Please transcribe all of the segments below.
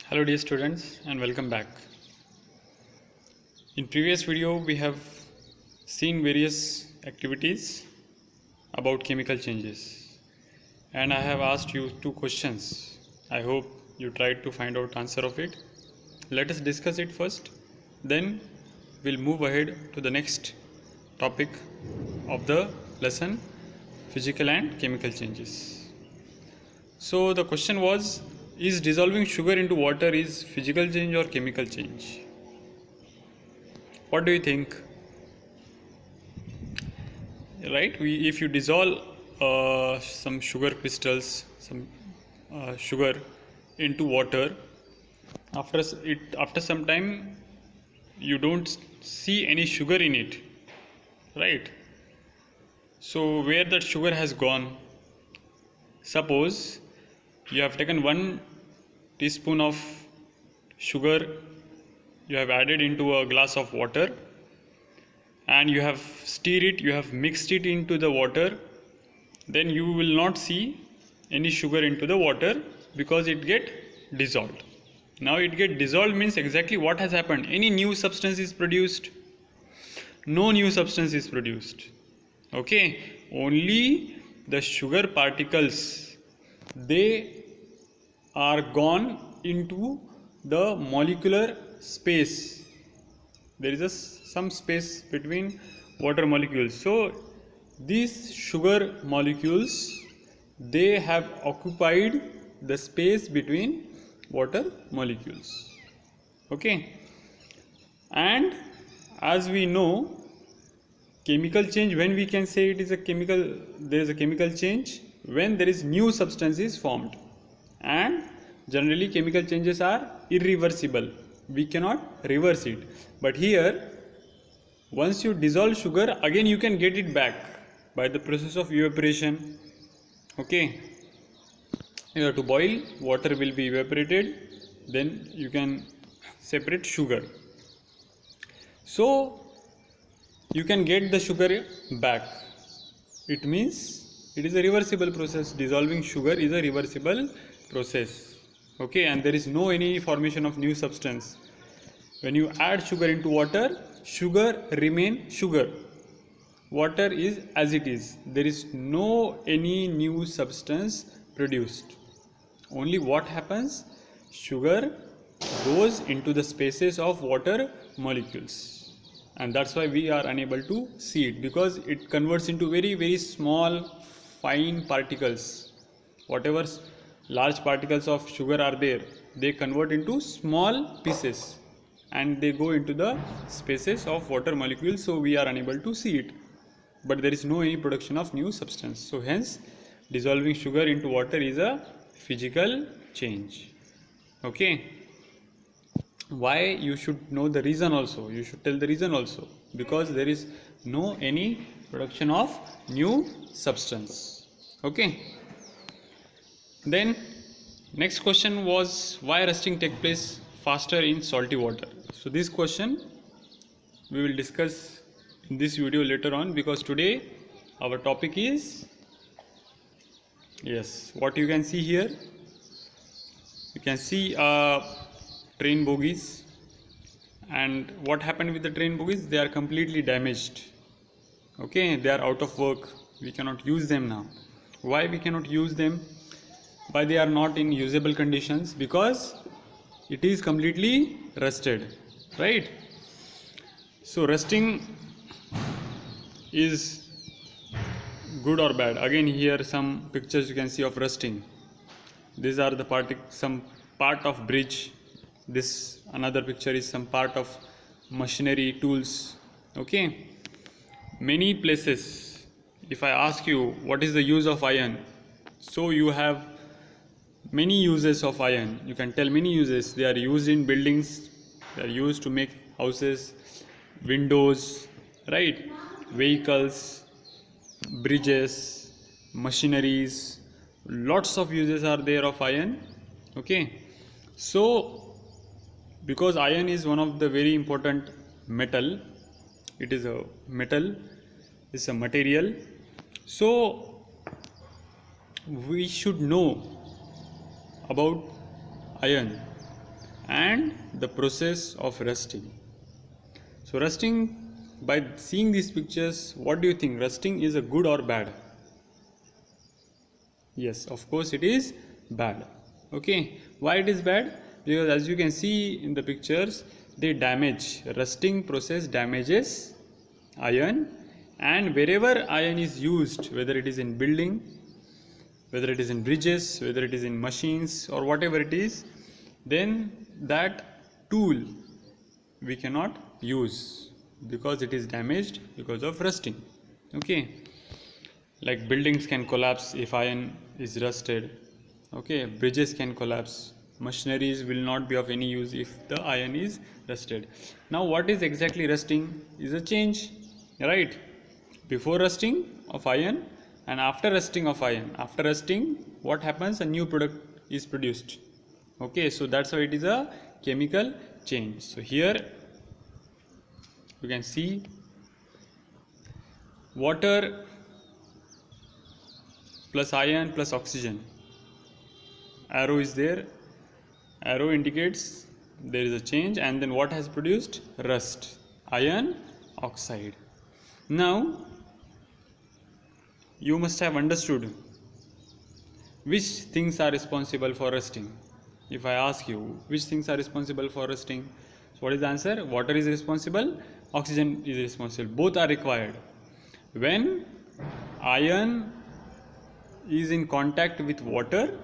Hello dear students and welcome back. In previous video we have seen various activities about chemical changes and I have asked you two questions. I hope you tried to find out answer of it. Let us discuss it first, then we'll move ahead to the next topic of the lesson, physical and chemical changes. So the question was, is dissolving sugar into water is physical change or chemical change? What do you think? Right, if you dissolve some sugar crystals, some sugar into water, after some time you don't see any sugar in it, right? So where that sugar has gone? Suppose you have taken 1 teaspoon of sugar, you have added into a glass of water and you have stirred it, you have mixed it into the water, then you will not see any sugar into the water because it get dissolved. Now it get dissolved means exactly what has happened? Any new substance is produced? No new substance is produced. Okay, only the sugar particles, they are gone into the molecular space. There is some space between water molecules. So these sugar molecules, they have occupied the space between water molecules. Okay, and as we know, chemical change, when we can say it is a chemical, there is a chemical change when there is new substance is formed, and generally chemical changes are irreversible, we cannot reverse it. But here, once you dissolve sugar, again you can get it back by the process of evaporation. Okay, you have to boil, water will be evaporated, then you can separate sugar. So you can get the sugar back. It means it is a reversible process. Dissolving sugar is a reversible process. Okay, and there is no any formation of new substance. When you add sugar into water, sugar remain sugar. Water is as it is. There is no any new substance produced. Only what happens? Sugar goes into the spaces of water molecules. And that's why we are unable to see it, because it converts into very small fine particles. Whatever large particles of sugar are there, they convert into small pieces and they go into the spaces of water molecules, so we are unable to see it, but there is no any production of new substance. So hence dissolving sugar into water is a physical change. Okay, why? You should know the reason also, you should tell the reason also, because there is no any production of new substance. Okay, then next question was, why rusting take place faster in salty water? So this question we will discuss in this video later on, because today our topic is, yes, what you can see here, you can see train bogies, and what happened with the train bogies? They are completely damaged. Okay, they are out of work, we cannot use them now. Why we cannot use them? Why they are not in usable conditions? Because it is completely rusted, right? So rusting is good or bad? Again, here some pictures you can see of rusting. These are the some part of bridge. This another picture is some part of machinery tools. Okay, many places. If I ask you what is the use of iron, so you have many uses of iron. You can tell many uses. They are used in buildings, they are used to make houses, windows, right? Vehicles, bridges, machineries, lots of uses are there of iron. Okay, so because iron is one of the very important metal, it is a metal, it's a material, so we should know about iron. and the process of rusting. So rusting, by seeing these pictures, what do you think? Rusting is a good or bad? Yes, of course it is bad. Okay, why it is bad? Because as you can see in the pictures, they damage. Rusting process damages iron, and wherever iron is used, whether it is in building, whether it is in bridges, whether it is in machines or whatever it is, then that tool we cannot use because it is damaged because of rusting. Okay, like buildings can collapse if iron is rusted. Okay, bridges can collapse, machineries will not be of any use if the iron is rusted. Now what is exactly rusting? Is a change, right? Before rusting of iron and after rusting of iron. After rusting, what happens? A new product is produced. Okay, so that's why it is a chemical change. So here you can see water plus iron plus oxygen. Arrow is there, arrow indicates there is a change, and then what has produced? Rust, iron oxide. Now you must have understood which things are responsible for rusting. If I ask you which things are responsible for rusting, so what is the answer? Water is responsible, oxygen is responsible. Both are required. When iron is in contact with water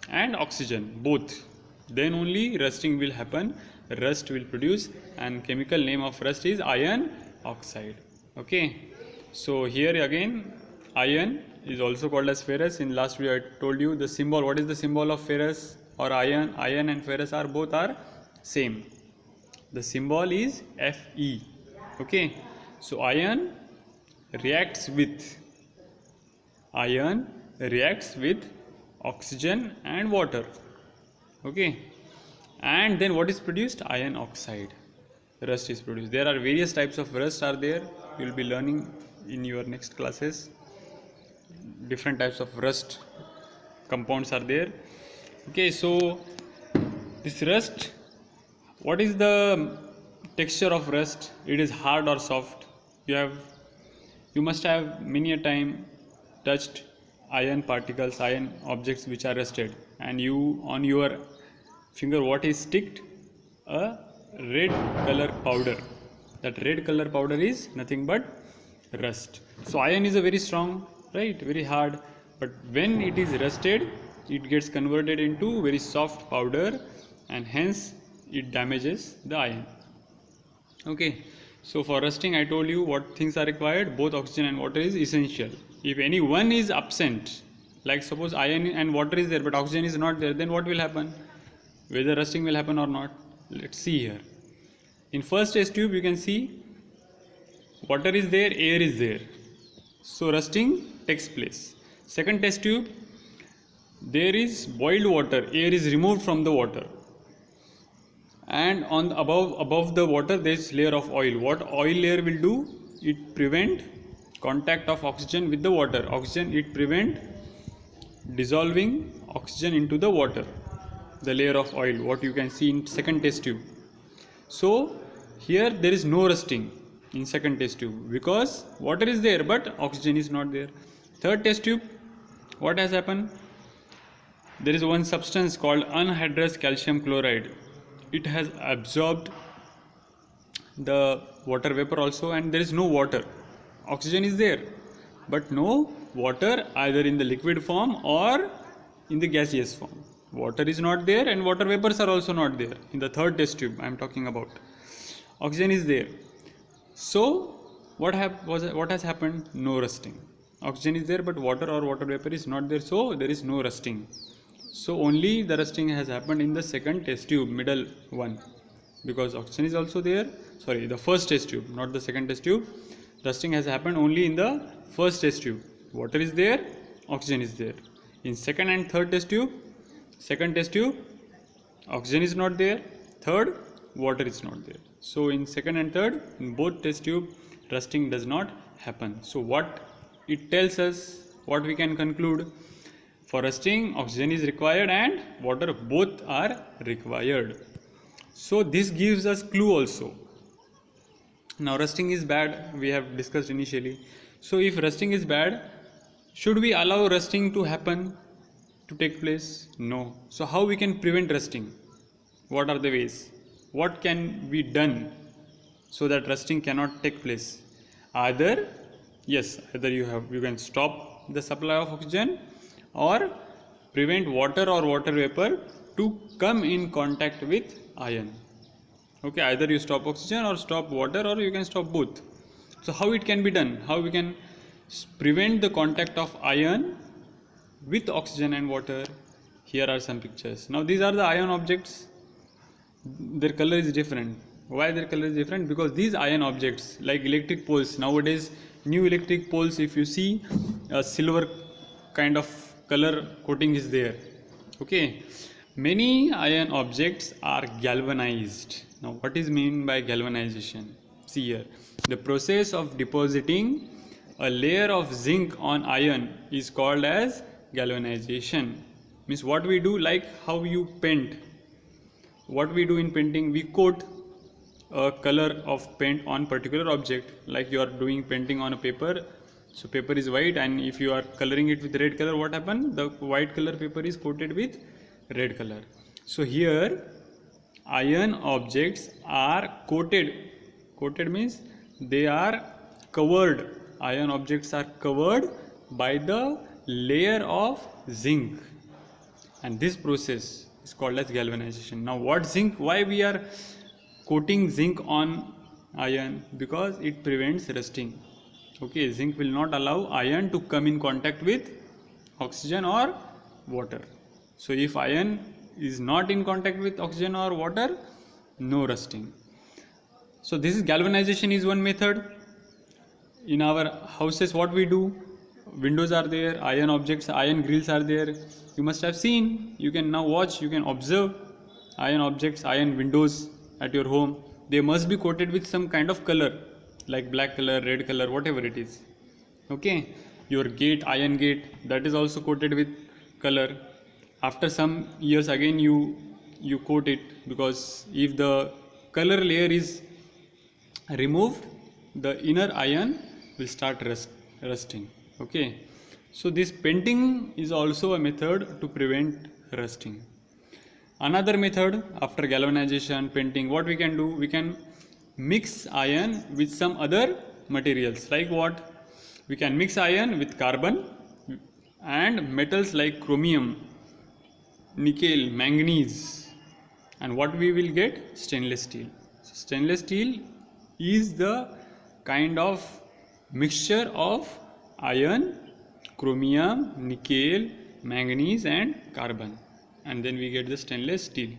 and oxygen, both, then only rusting will happen. Rust will produce, and chemical name of rust is iron oxide. Okay, so here again iron is also called as ferrous. In last video I told you the symbol. What is the symbol of ferrous or iron? Iron and ferrous are both are same. The symbol is Fe. Okay, so iron reacts with oxygen and water. Okay, and then what is produced? Iron oxide. Rust is produced. There are various types of rust are there. You will be learning in your next classes. Different types of rust compounds are there. Okay, so this rust, what is the texture of rust? It is hard or soft? You must have many a time touched iron particles, iron objects which are rusted, and you on your finger, what is sticked? A red color powder. That red color powder is nothing but rust. So iron is a very strong, right, very hard, but when it is rusted, it gets converted into very soft powder, and hence it damages the iron. Okay, so for rusting I told you what things are required. Both oxygen and water is essential. If any one is absent, like suppose iron and water is there but oxygen is not there, then what will happen? Whether rusting will happen or not. Let's see here. In first test tube you can see water is there, air is there, so rusting takes place. Second test tube, there is boiled water, air is removed from the water, and on above the water there is layer of oil. What oil layer will do? It prevent contact of oxygen with the water. Oxygen, it prevent dissolving oxygen into the water. The layer of oil, what you can see in second test tube. So here there is no rusting in second test tube because water is there but oxygen is not there. Third test tube, what has happened? There is one substance called anhydrous calcium chloride. It has absorbed the water vapor also, and there is no water. Oxygen is there but no water, either in the liquid form or in the gaseous form. Water is not there and water vapors are also not there. In the third test tube I am talking about, oxygen is there. So what has happened? No rusting. Oxygen is there but water or water vapor is not there, so there is no rusting. So only the rusting has happened in the second test tube, middle one, because oxygen is also there. Sorry, the first test tube, not the second test tube. Rusting has happened only in the first test tube. Water is there, oxygen is there. In second and third test tube, second test tube, oxygen is not there. Third, water is not there. So in second and third, in both test tube, rusting does not happen. So what it tells us, what we can conclude? For rusting, oxygen is required and water, both are required. So this gives us clue also. Now rusting is bad, we have discussed initially. So if rusting is bad, should we allow rusting to happen, to take place? No. So how we can prevent rusting? What are the ways? What can be done so that rusting cannot take place? Either, yes, either you can stop the supply of oxygen, or prevent water or water vapor to come in contact with iron. Okay, either you stop oxygen or stop water, or you can stop both. So how it can be done? How we can prevent the contact of iron with oxygen and water? Here are some pictures. Now these are the ion objects. Their color is different. Why their color is different? Because these ion objects, like electric poles, nowadays new electric poles, if you see, a silver kind of color coating is there. Okay, many ion objects are galvanized. Now what is mean by galvanization? See here, the process of depositing a layer of zinc on iron is called as galvanization. Means what we do, like how you paint. What we do in painting, we coat a color of paint on particular object. Like you are doing painting on a paper, so paper is white, and if you are coloring it with red color, what happen? The white color paper is coated with red color. So here iron objects are coated. Coated means they are covered. Iron objects are covered by the layer of zinc, and this process is called as galvanization. Now what zinc, why we are coating zinc on iron? Because it prevents rusting. Okay, zinc will not allow iron to come in contact with oxygen or water. So if iron is not in contact with oxygen or water, no rusting. So this is galvanization is one method. In our houses, what we do, windows are there, iron objects, iron grills are there. You must have seen, you can now watch, you can observe iron objects, iron windows at your home. They must be coated with some kind of color, like black color, red color, whatever it is. Okay, your gate, iron gate, that is also coated with color. After some years again you coat it, because if the color layer is removed, the inner iron will start rusting. Okay, so this painting is also a method to prevent rusting. Another method after galvanization, painting, what we can do, we can mix iron with some other materials. Like what? We can mix iron with carbon and metals like chromium, nickel, manganese, and what we will get? Stainless steel. So stainless steel is the kind of mixture of iron, chromium, nickel, manganese and carbon, and then we get the stainless steel.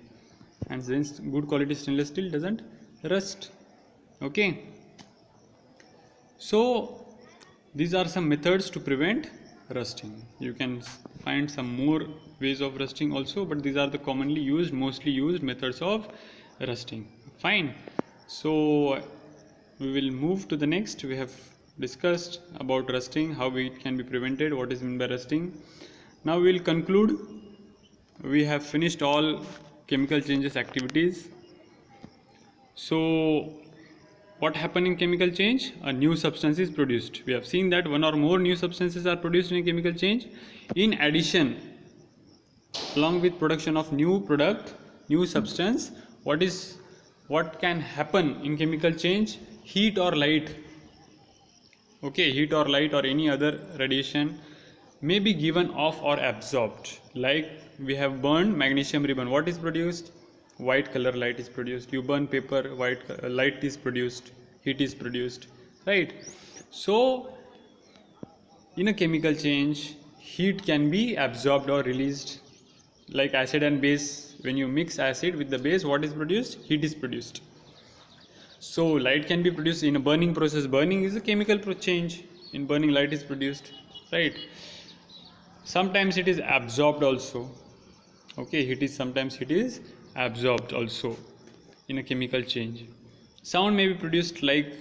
And since good quality stainless steel doesn't rust. Okay, so these are some methods to prevent rusting. You can find some more ways of rusting also, but these are the commonly used, mostly used methods of rusting. Fine. So we will move to the next. We have discussed about rusting, how it can be prevented, what is meant by rusting. Now we will conclude. We have finished all chemical changes activities. So what happens in chemical change? A new substance is produced. We have seen that one or more new substances are produced in a chemical change. In addition, along with production of new product, new substance, what can happen in chemical change? Heat or light. Okay, heat or light or any other radiation may be given off or absorbed. Like we have burned magnesium ribbon. What is produced? White color light is produced. You burn paper, white light is produced, heat is produced, right? So in a chemical change, heat can be absorbed or released. Like acid and base, when you mix acid with the base, what is produced? Heat is produced. So light can be produced in a burning process. Burning is a chemical change. In burning, light is produced, right? Sometimes it is absorbed also. Okay, sometimes it is absorbed also in a chemical change. Sound may be produced, like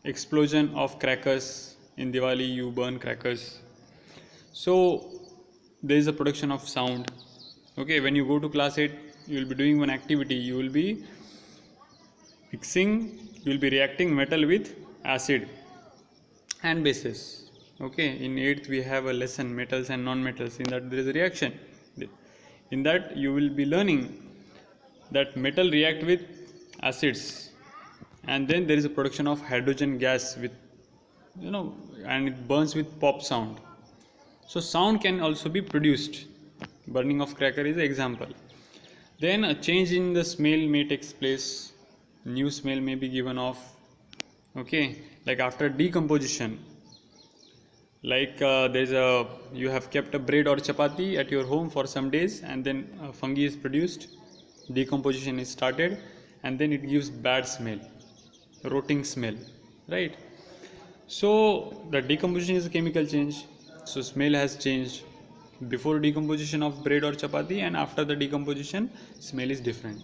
explosion of crackers. In Diwali you burn crackers, so there is a production of sound. Okay, when you go to class 8, you will be doing one activity. You will be reacting metal with acid and bases. Okay, in 8th we have a lesson, metals and non-metals. In that there is a reaction. In that you will be learning that metal react with acids, and then there is a production of hydrogen gas with, and it burns with pop sound. So sound can also be produced. Burning of cracker is an example. Then a change in the smell may take place. New smell may be given off. Okay, like after decomposition, like you have kept a bread or chapati at your home for some days, and then fungi is produced, decomposition is started, and then it gives bad smell, rotting smell, right? So the decomposition is a chemical change, so smell has changed. Before decomposition of bread or chapati and after the decomposition, smell is different.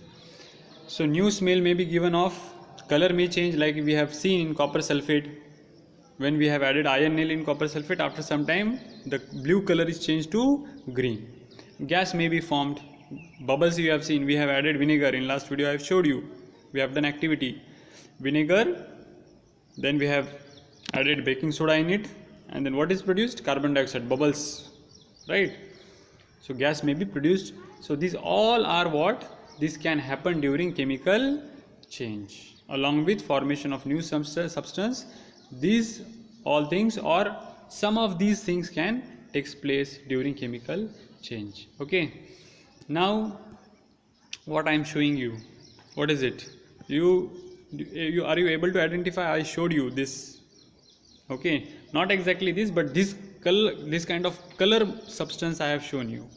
So new smell may be given off. Color may change, like we have seen in copper sulfate. When we have added iron nail in copper sulfate, after some time the blue color is changed to green. Gas may be formed. Bubbles you have seen. We have added vinegar. In last video I have showed you. We have done activity. Vinegar. Then we have added baking soda in it. And then what is produced? Carbon dioxide. Bubbles. Right? So gas may be produced. So these all are what? This can happen during chemical change. Along with formation of new substance. These all things or some of these things can takes place during chemical change. Okay, now what I am showing you, what is it? You are you able to identify? I showed you this. Okay, not exactly this, but this color, this kind of color substance I have shown you.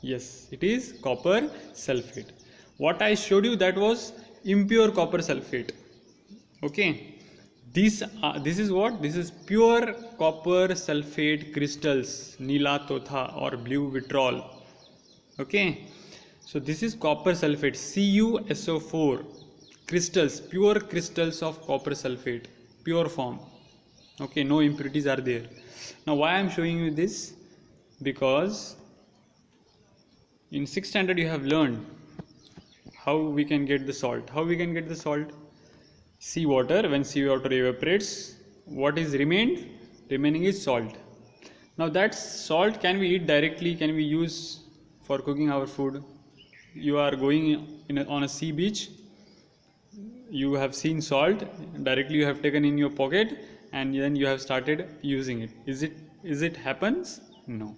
Yes, it is copper sulfate. What I showed you, that was impure copper sulfate. Okay, this is what? This is pure copper sulfate crystals, Nila Totha or blue vitriol. Okay, so this is copper sulfate, CuSO4 crystals, pure crystals of copper sulfate, pure form. Okay, no impurities are there. Now why I am showing you this? Because in 6th standard you have learned how we can get the salt. How we can get the salt? Seawater. When seawater evaporates, what is remained? Remaining is salt. Now that salt can we eat directly, can we use for cooking our food. You are going on a sea beach, you have seen salt, directly you have taken in your pocket and then you have started using it. Is it happens? No,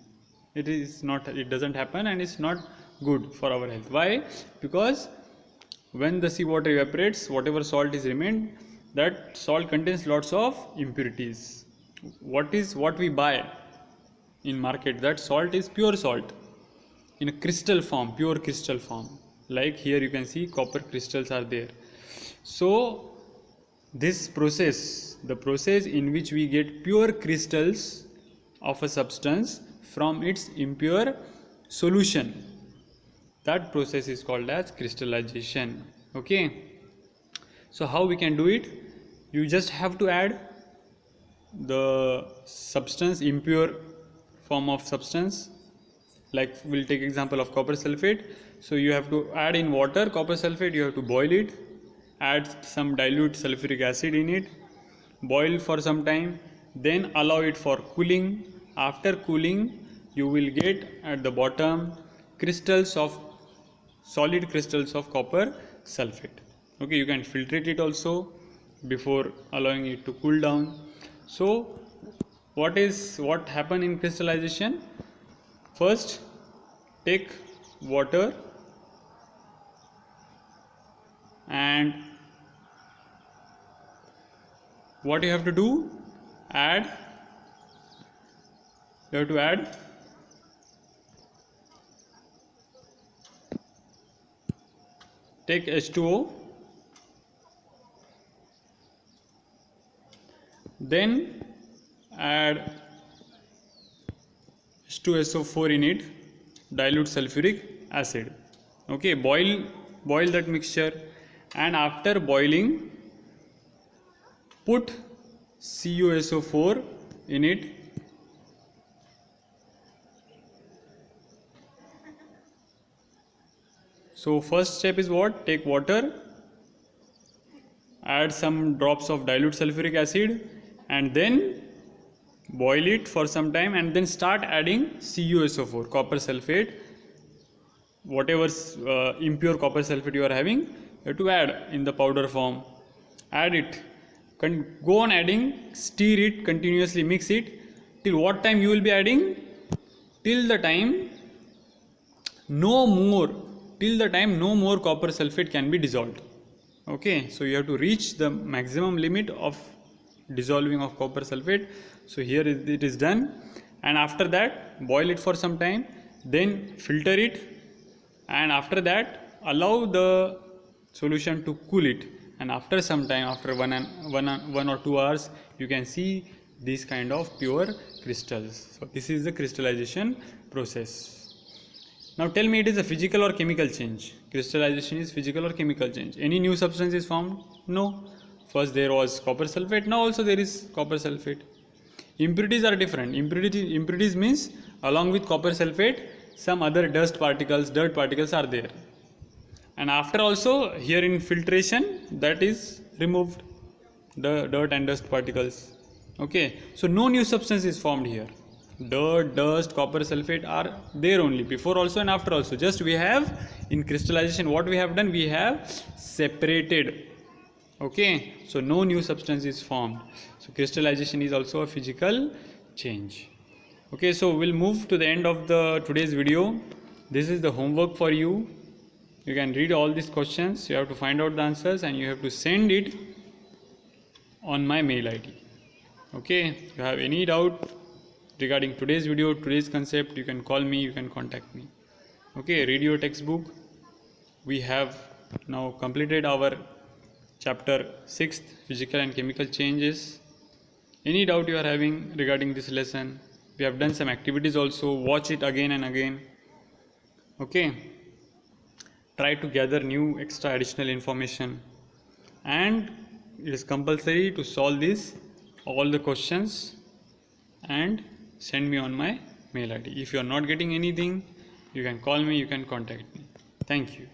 it is not. It doesn't happen, and it's not good for our health. Why? Because when the seawater evaporates, whatever salt is remained, that salt contains lots of impurities. What we buy in market, that salt is pure salt in a crystal form, pure crystal form. Like here you can see copper crystals are there. So this process, the process in which we get pure crystals of a substance from its impure solution, that process is called as crystallization. Okay, so how we can do it? You just have to add the substance, impure form of substance, like we'll take example of copper sulfate. So you have to add in water copper sulfate, you have to boil it, add some dilute sulfuric acid in it, boil for some time, then allow it for cooling. After cooling, you will get at the bottom crystals of solid crystals of copper sulfate. Okay, you can filtrate it also before allowing it to cool down. So what happen in crystallization? First, take water and what you have to do? You have to add take H2O, then add H2SO4 in it, dilute sulfuric acid. Okay, boil that mixture, and after boiling put CuSO4 in it, So first step is what? Take water, add some drops of dilute sulfuric acid, and then boil it for some time, and then start adding CuSO4, copper sulfate. Whatever impure copper sulfate you are having, you have to add in the powder form. Add it. Go on adding, stir it continuously, mix it. Till what time you will be adding? Till the time no more copper sulfate can be dissolved. Okay, so you have to reach the maximum limit of dissolving of copper sulfate. So here it is done, and after that boil it for some time, then filter it, and after that allow the solution to cool it, and after some time, after 1 or 2 hours, you can see these kind of pure crystals. So this is the crystallization process. Now tell me, it is a physical or chemical change? Crystallization is physical or chemical change. Any new substance is formed? No. First there was copper sulfate, now also there is copper sulfate. Impurities are different. Impurities means along with copper sulfate, some other dirt particles are there. And after also here in filtration, that is removed, the dirt and dust particles. Okay, so no new substance is formed here. Dirt, dust, copper sulfate are there only, before also and after also. Just we have in crystallization, what we have done, we have separated. Okay, so no new substance is formed. So crystallization is also a physical change. Okay, so we'll move to the end of the today's video. This is the homework for you. You can read all these questions, you have to find out the answers, and you have to send it on my mail ID. Okay, if you have any doubt regarding today's video, today's concept, you can call me, you can contact me. Okay, read your textbook. We have now completed our chapter 6th, physical and chemical changes. Any doubt you are having regarding this lesson, we have done some activities also. Watch it again and again. Okay, try to gather new extra additional information, and it is compulsory to solve this all the questions and send me on my mail ID. If you are not getting anything, you can call me, you can contact me. Thank you.